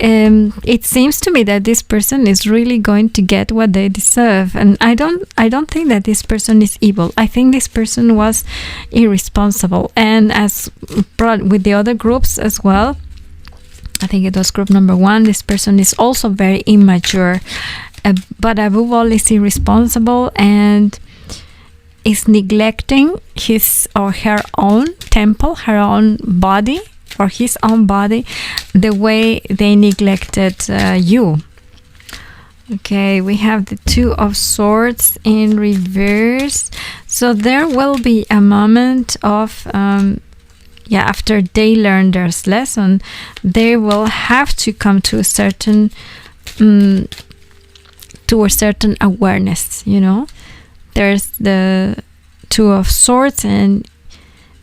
it seems to me that this person is really going to get what they deserve, and I don't think that this person is evil. I think this person was irresponsible, and as with the other groups as well, I think it was group number 1, this person is also very immature, but above all is irresponsible and is neglecting his or her own temple, her own body, or his own body, the way they neglected you. Okay, we have the 2 of Swords in reverse. So there will be a moment of after they learn their lesson, they will have to come to a certain awareness. There's the 2 of Swords, and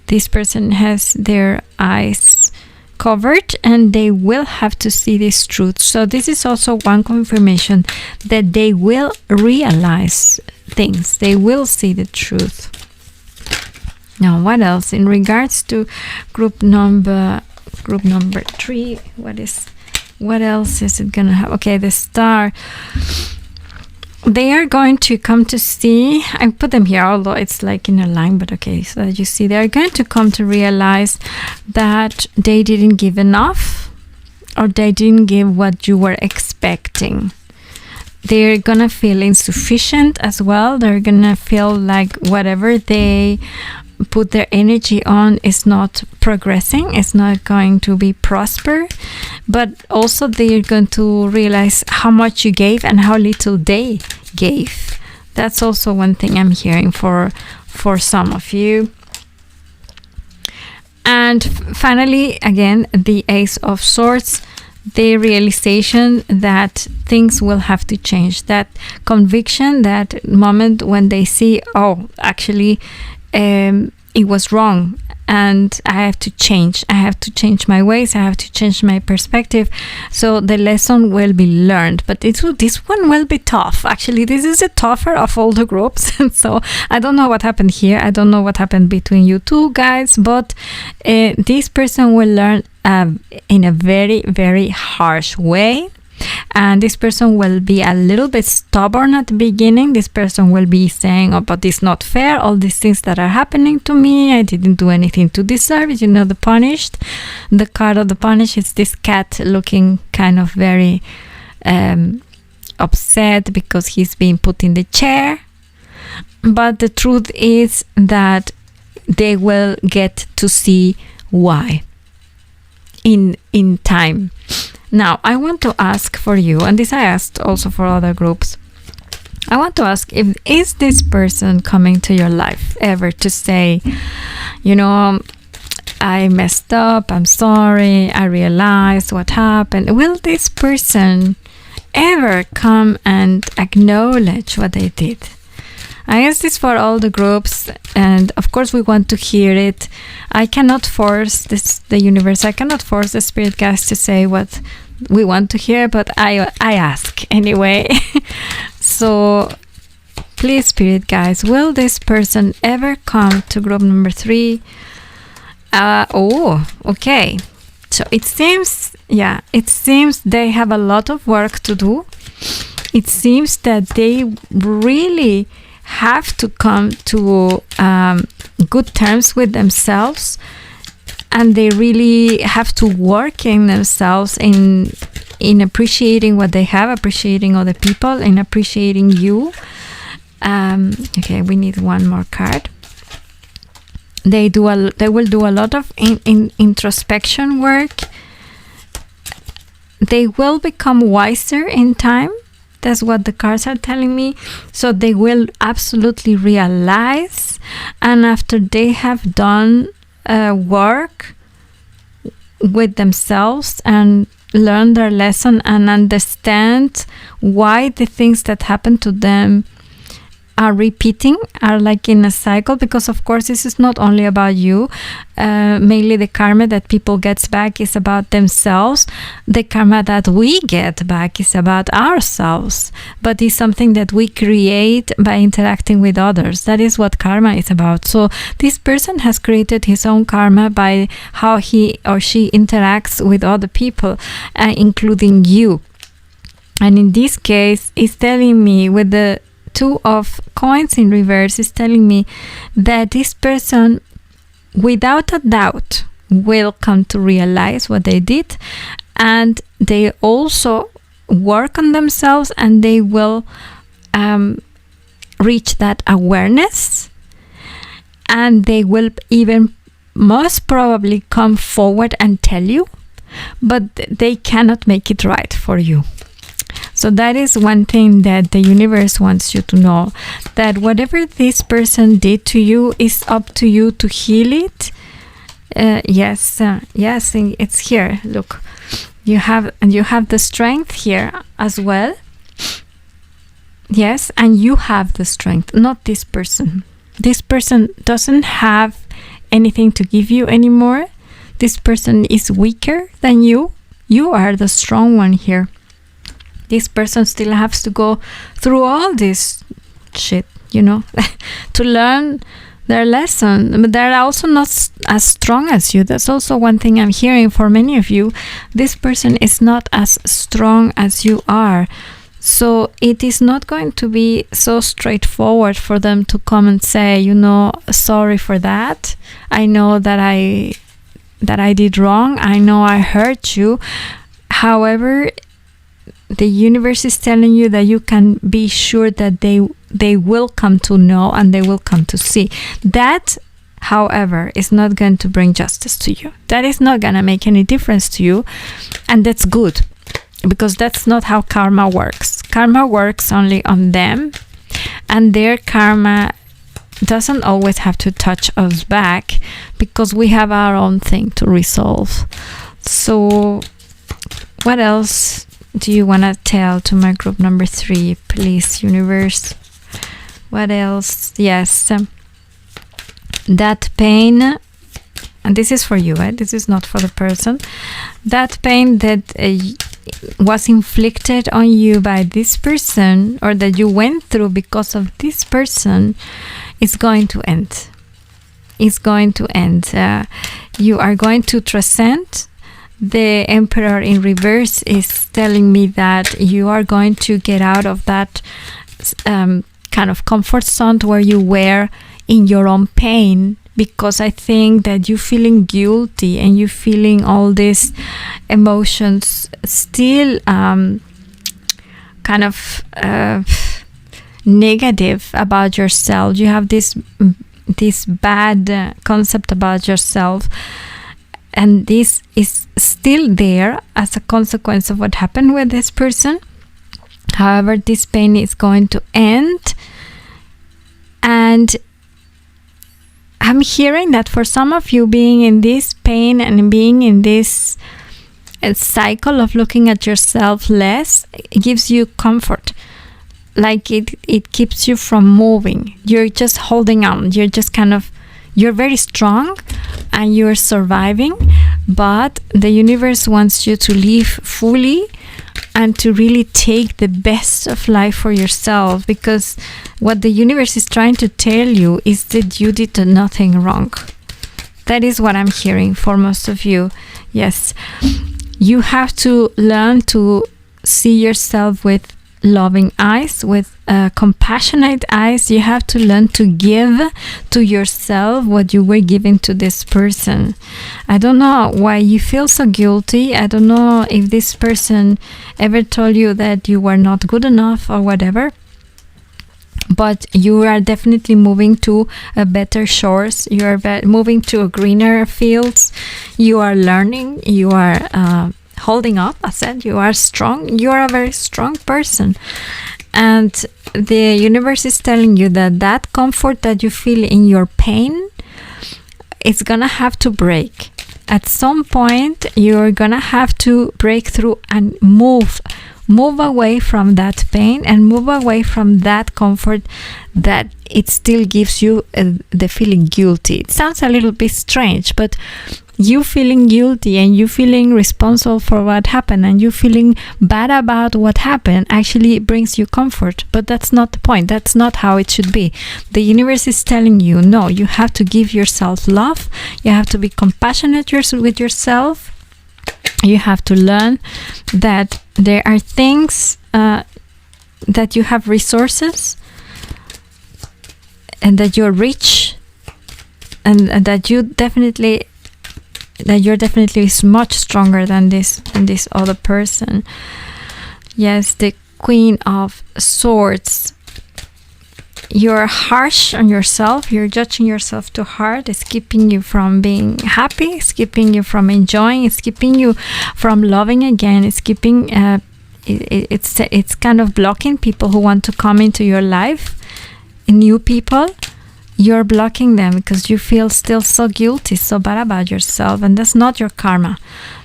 this person has their eyes covered, and they will have to see this truth. So this is also one confirmation that they will realize things. They will see the truth. Now, what else in regards to group number 3? What else is it gonna have? Okay, the Star. They are going to come to see, I put them here, although it's like in a line, but okay, so that you see, they're going to come to realize that they didn't give enough, or they didn't give what you were expecting. They're gonna feel insufficient as well. They're gonna feel like whatever they put their energy on is not progressing, it's not going to be prosper, but also they're going to realize how much you gave and how little they gave. That's also one thing I'm hearing for some of you. And finally, again, the Ace of Swords, the realization that things will have to change, that conviction, that moment when they see, oh, actually it was wrong, and I have to change. I have to change my ways. I have to change my perspective. So the lesson will be learned, but this one will be tough. Actually, this is the tougher of all the groups. So I don't know what happened here. I don't know what happened between you two guys, but this person will learn in a very, very harsh way. And this person will be a little bit stubborn at the beginning. This person will be saying, oh, but it's not fair, all these things that are happening to me, I didn't do anything to deserve it. The punished, the card of the punished is this cat looking kind of very upset because he's being put in the chair. But the truth is that they will get to see why in time. Now, I want to ask for you, and this I asked also for other groups, I want to ask, is this person coming to your life ever to say, I messed up, I'm sorry, I realized what happened? Will this person ever come and acknowledge what they did? I ask this for all the groups, and of course we want to hear it. I cannot force the universe, I cannot force the spirit guides to say what we want to hear, but I ask anyway. So please, spirit guides, will this person ever come to group number 3? Okay. So it seems they have a lot of work to do. It seems that they really have to come to good terms with themselves, and they really have to work in themselves in appreciating what they have, appreciating other people, and appreciating you. Okay, we need one more card. They will do a lot of introspection work. They will become wiser in time. That's what the cards are telling me. So they will absolutely realize, and after they have done work with themselves and learn their lesson and understand why the things that happen to them are repeating, are like in a cycle, because of course this is not only about you. Mainly the karma that people get back is about themselves. The karma that we get back is about ourselves, but it's something that we create by interacting with others. That is what karma is about. So this person has created his own karma by how he or she interacts with other people, including you. And in this case, it's telling me with the Two of Coins in reverse, is telling me that this person, without a doubt, will come to realize what they did, and they also work on themselves, and they will reach that awareness, and they will even most probably come forward and tell you, but they cannot make it right for you. So that is one thing that the universe wants you to know, that whatever this person did to you is up to you to heal it. Yes, it's here. Look, you have the strength here as well. Yes, and you have the strength, not this person. This person doesn't have anything to give you anymore. This person is weaker than you. You are the strong one here. This person still has to go through all this shit, to learn their lesson. But they're also not as strong as you. That's also one thing I'm hearing for many of you. This person is not as strong as you are. So it is not going to be so straightforward for them to come and say, sorry for that. I know that I did wrong. I know I hurt you. However, the universe is telling you that you can be sure that they will come to know and they will come to see. That, however, is not going to bring justice to you. That is not going to make any difference to you. And that's good, because that's not how karma works. Karma works only on them, and their karma doesn't always have to touch us back, because we have our own thing to resolve. So what else do you want to tell to my group number 3, please, universe? What else? Yes, that pain, and this is for you, this is not for the person. That pain that was inflicted on you by this person, or that you went through because of this person, is going to end. It's going to end. You are going to transcend. The Emperor in reverse is telling me that you are going to get out of that kind of comfort zone where you were in your own pain, because I think that you feeling guilty and you feeling all these emotions still kind of negative about yourself. You have this bad concept about yourself, and this is still there as a consequence of what happened with this person. However, this pain is going to end. And I'm hearing that for some of you, being in this pain and being in this cycle of looking at yourself less, it gives you comfort. Like it keeps you from moving. You're just holding on. You're just you're very strong and you're surviving, but the universe wants you to live fully and to really take the best of life for yourself, because what the universe is trying to tell you is that you did nothing wrong. That is what I'm hearing for most of you. Yes, you have to learn to see yourself with loving eyes, with compassionate eyes. You have to learn to give to yourself what you were giving to this person. I don't know why you feel so guilty. I don't know if this person ever told you that you were not good enough or whatever, but you are definitely moving to a better shores. You are moving to a greener fields. You are learning. You are holding up. I said you are strong. You are a very strong person, and the universe is telling you that comfort that you feel in your pain, it's gonna have to break. At some point, you're gonna have to break through and move move away from that pain and move away from that comfort that it still gives you the feeling guilty. It sounds a little bit strange, but you feeling guilty and you feeling responsible for what happened and you feeling bad about what happened actually brings you comfort. But that's not the point. That's not how it should be. The universe is telling you, no, you have to give yourself love. You have to be compassionate with yourself. You have to learn that there are things that you have resources and that you're rich and that you're definitely much stronger than this other person. Yes, the Queen of Swords. You're harsh on yourself. You're judging yourself too hard. It's keeping you from being happy. It's keeping you from enjoying. It's keeping you from loving again. It's keeping it's kind of blocking people who want to come into your life. New people, you're blocking them because you feel still so guilty, so bad about yourself, and that's not your karma.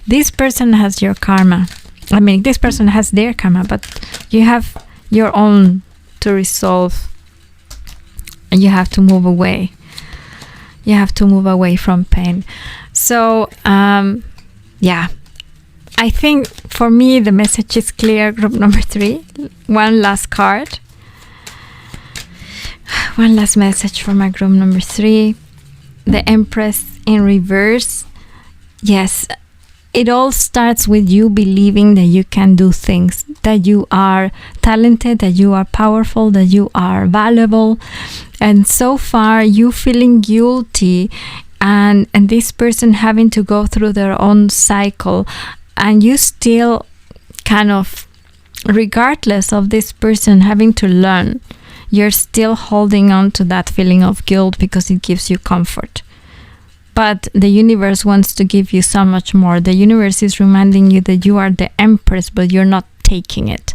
This person has your karma. I mean, this person has their karma, but you have your own to resolve. And you have to move away. You have to move away from pain. So, yeah. I think for me, the message is clear. Group number 3. One last card. One last message for my group number 3. The Empress in reverse. Yes. It all starts with you believing that you can do things, that you are talented, that you are powerful, that you are valuable. And so far, you feeling guilty and this person having to go through their own cycle, and you still kind of, regardless of this person having to learn, you're still holding on to that feeling of guilt because it gives you comfort. But the universe wants to give you so much more. The universe is reminding you that you are the Empress, but you're not taking it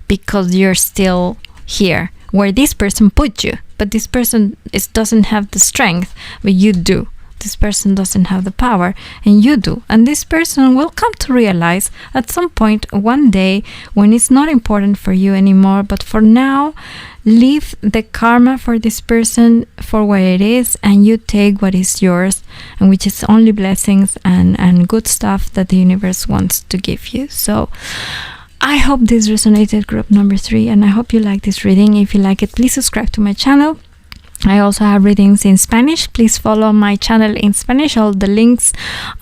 because you're still here where this person put you. But this person doesn't have the strength, but you do. This person doesn't have the power, and you do. And this person will come to realize at some point, one day, when it's not important for you anymore. But for now, leave the karma for this person for what it is, and you take what is yours, and which is only blessings and good stuff that the universe wants to give you. So I hope this resonated, group number 3, and I hope you like this reading. If you like it, please subscribe to my channel. I also have readings in Spanish. Please follow my channel in Spanish. All the links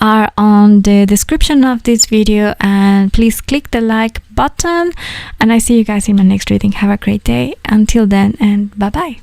are on the description of this video, and please click the like button, and I see you guys in my next reading. Have a great day. Until then, and bye bye.